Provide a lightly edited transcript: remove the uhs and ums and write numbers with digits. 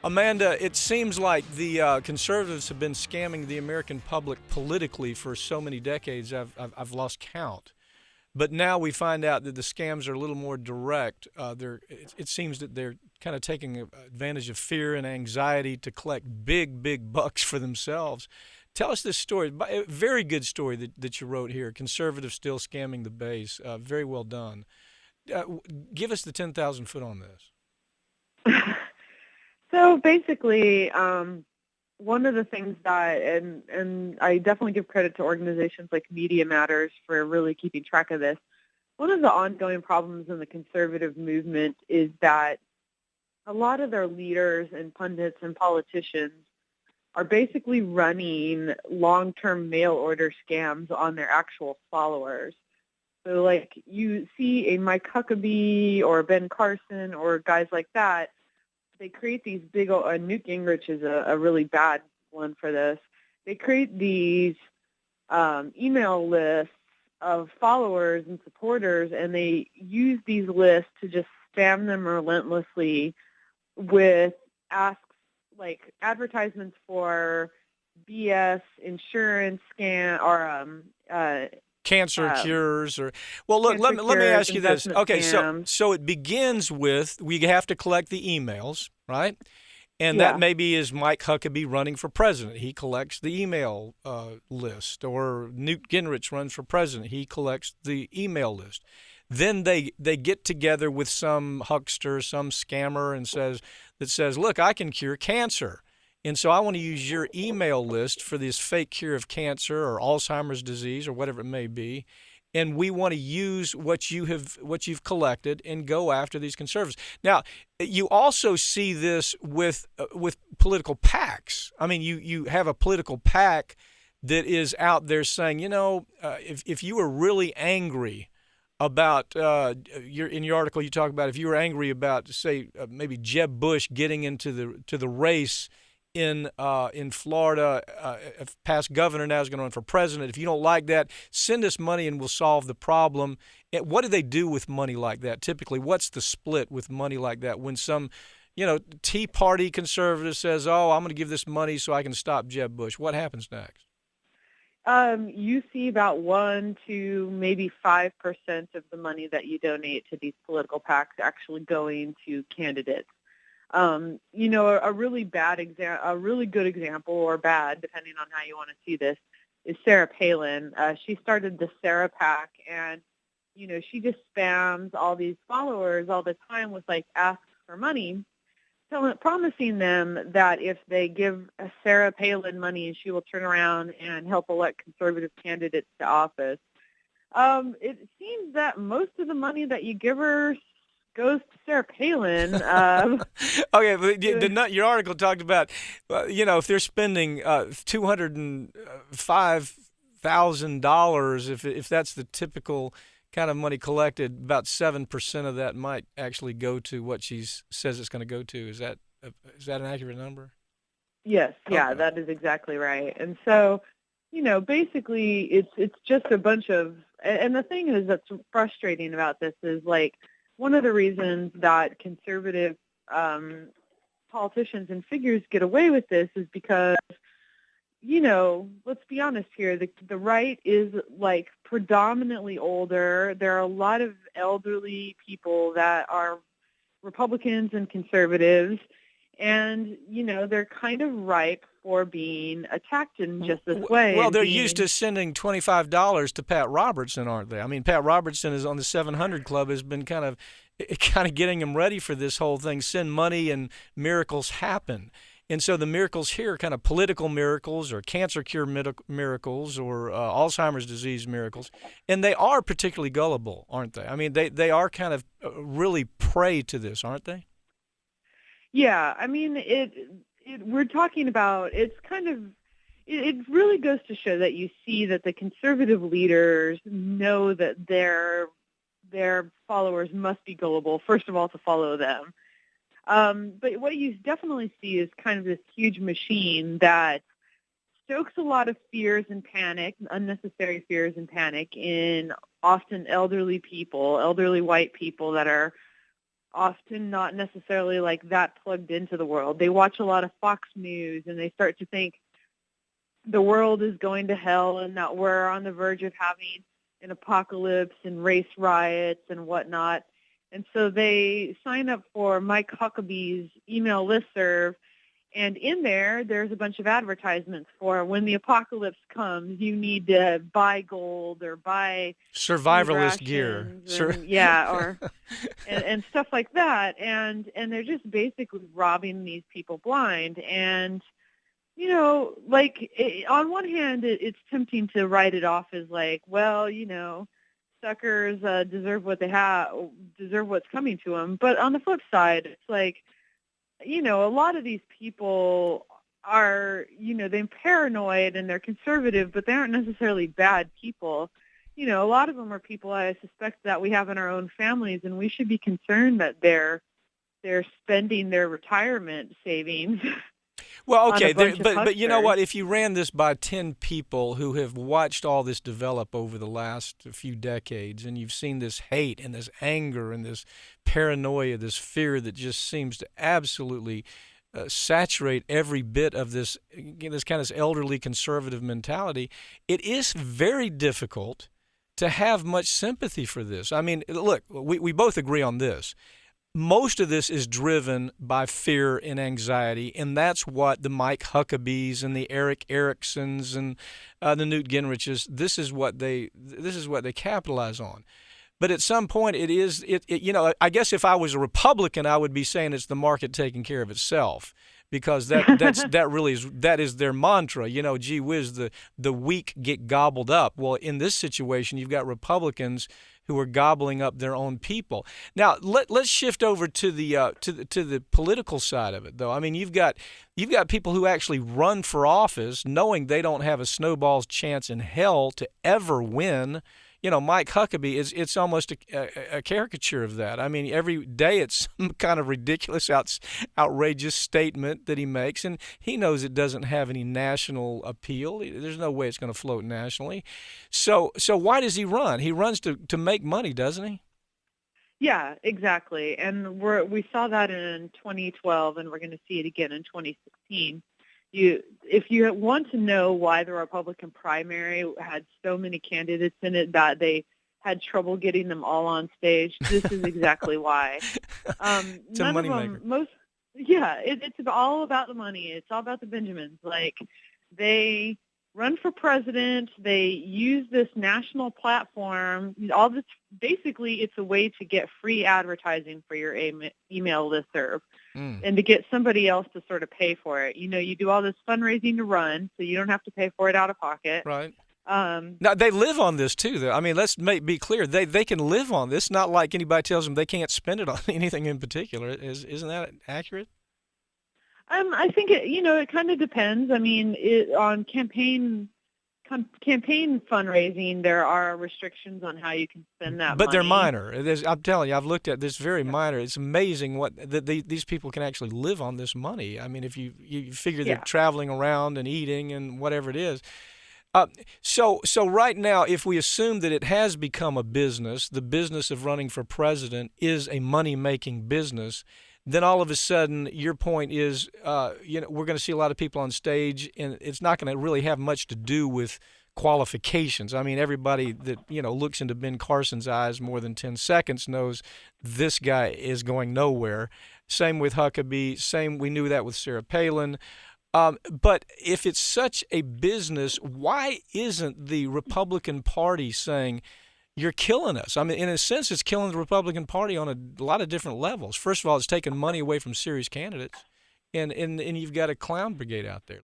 Amanda, it seems like the conservatives have been scamming the American public politically for so many decades. I've lost count. But now we find out that the scams are a little more direct. It seems that they're kind of taking advantage of fear and anxiety to collect big, big bucks for themselves. Tell us this story. A very good story that you wrote here. Conservatives still scamming the base. Very well done. Give us the 10,000 foot on this. So basically, one of the things that, and I definitely give credit to organizations like Media Matters for really keeping track of this. One of the ongoing problems in the conservative movement is that a lot of their leaders and pundits and politicians are basically running long-term mail order scams on their actual followers. So like you see a Mike Huckabee or Ben Carson or guys like that, they create these big, Newt Gingrich is a really bad one for this. They create these email lists of followers and supporters, and they use these lists to just spam them relentlessly with asks like advertisements for BS insurance scam or cancer cures or look, let me ask you this. Okay, so it begins with we have to collect the emails, right? And that maybe is Mike Huckabee running for president. He collects the email list, or Newt Gingrich runs for president. He collects the email list. Then they get together with some huckster, some scammer, and says, look, I can cure cancer. And so I want to use your email list for this fake cure of cancer or Alzheimer's disease or whatever it may be. And we want to use what you've collected and go after these conservatives. Now, you also see this with political PACs. I mean, you have a political PAC that is out there saying, if you were really angry about in your article you talk about if you were angry about, say, maybe Jeb Bush getting into the race in Florida, past governor, now is going to run for president. If you don't like that, send us money and we'll solve the problem. What do they do with money like that? Typically, what's the split with money like that when some, Tea Party conservative says, oh, I'm going to give this money so I can stop Jeb Bush? What happens next? You see about 1 to maybe 5% of the money that you donate to these political PACs actually going to candidates. A really bad example, a really good example, or bad, depending on how you want to see this, is Sarah Palin. She started the Sarah PAC, and, she just spams all these followers all the time with, asks for money, promising them that if they give Sarah Palin money, she will turn around and help elect conservative candidates to office. It seems that most of the money that you give her goes to Sarah Palin. Okay, but your article talked about, if they're spending $205,000, if that's the typical kind of money collected, about 7% of that might actually go to what she says it's going to go to. Is that an accurate number? Yes, yeah, that is exactly right. And so, basically, it's just a bunch of, and the thing is that's frustrating about this is one of the reasons that conservative politicians and figures get away with this is because, let's be honest here, the right is predominantly older. There are a lot of elderly people that are Republicans and conservatives, and, they're kind of ripe for being attacked in just this way. Well, they're used to sending $25 to Pat Robertson, aren't they? I mean, Pat Robertson is on the 700 Club, has been kind of getting them ready for this whole thing. Send money and miracles happen. And so the miracles here are kind of political miracles or cancer cure miracles or Alzheimer's disease miracles. And they are particularly gullible, aren't they? I mean, they are kind of really prey to this, aren't they? Yeah, I mean, we're talking about, it's kind of, it really goes to show that you see that the conservative leaders know that their followers must be gullible, first of all, to follow them. But what you definitely see is kind of this huge machine that stokes a lot of fears and panic, unnecessary fears and panic in often elderly people, elderly white people that are often not necessarily like that plugged into the world. They watch a lot of Fox News and they start to think the world is going to hell and that we're on the verge of having an apocalypse and race riots and whatnot. And so they sign up for Mike Huckabee's email listserv, and in there, there's a bunch of advertisements for when the apocalypse comes, you need to buy gold or buy survivalist gear. And stuff like that. And they're just basically robbing these people blind. And, you know, like on one hand, it's tempting to write it off as like, well, you know, suckers deserve what they have, deserve what's coming to them. But on the flip side, it's like, you know, a lot of these people are, you know, they're paranoid and they're conservative, but they aren't necessarily bad people. You know, a lot of them are people I suspect that we have in our own families, and we should be concerned that they're spending their retirement savings. Well, okay, but you know what? If you ran this by 10 people who have watched all this develop over the last few decades, and you've seen this hate and this anger and this paranoia, this fear that just seems to absolutely saturate every bit of this kind of elderly conservative mentality, it is very difficult to have much sympathy for this. I mean, look, we both agree on this. Most of this is driven by fear and anxiety, and that's what the Mike Huckabees and the Eric Ericksons and the Newt Gingriches, this is what they capitalize on. But at some point, you know, I guess if I was a Republican, I would be saying it's the market taking care of itself, because that is their mantra. You know, gee whiz, the weak get gobbled up. Well, in this situation, you've got Republicans who are gobbling up their own people. Now, let's shift over to the political side of it, though. I mean, you've got people who actually run for office knowing they don't have a snowball's chance in hell to ever win. You know, Mike Huckabee it's almost a caricature of that. I mean, every day it's some kind of ridiculous, outrageous statement that he makes, and he knows it doesn't have any national appeal. There's no way it's going to float nationally. So why does he run? He runs to make money, doesn't he? Yeah, exactly. And we saw that in 2012, and we're going to see it again in 2016. If you want to know why the Republican primary had so many candidates in it that they had trouble getting them all on stage, this is exactly why. It's a moneymaker. It's all about the money. It's all about the Benjamins. Like, they run for president. They use this national platform. All this, basically, it's a way to get free advertising for your email listserv. And to get somebody else to sort of pay for it. You know, you do all this fundraising to run, so you don't have to pay for it out of pocket. Right. Now, they live on this, too, though. I mean, let's be clear. They can live on this. Not like anybody tells them they can't spend it on anything in particular. Isn't that accurate? I think, it kind of depends. I mean, on campaign fundraising, there are restrictions on how you can spend that money. But they're minor. I'm telling you, I've looked at this, very minor. It's amazing what these people can actually live on this money. I mean, if you figure they're traveling around and eating and whatever it is. So right now, if we assume that it has become a business, the business of running for president is a money-making business, then all of a sudden, your point is, we're going to see a lot of people on stage, and it's not going to really have much to do with qualifications. I mean, everybody that looks into Ben Carson's eyes more than 10 seconds knows this guy is going nowhere. Same with Huckabee. We knew that with Sarah Palin. But if it's such a business, why isn't the Republican Party saying, you're killing us? I mean, in a sense, it's killing the Republican Party on a lot of different levels. First of all, it's taking money away from serious candidates, and you've got a clown brigade out there.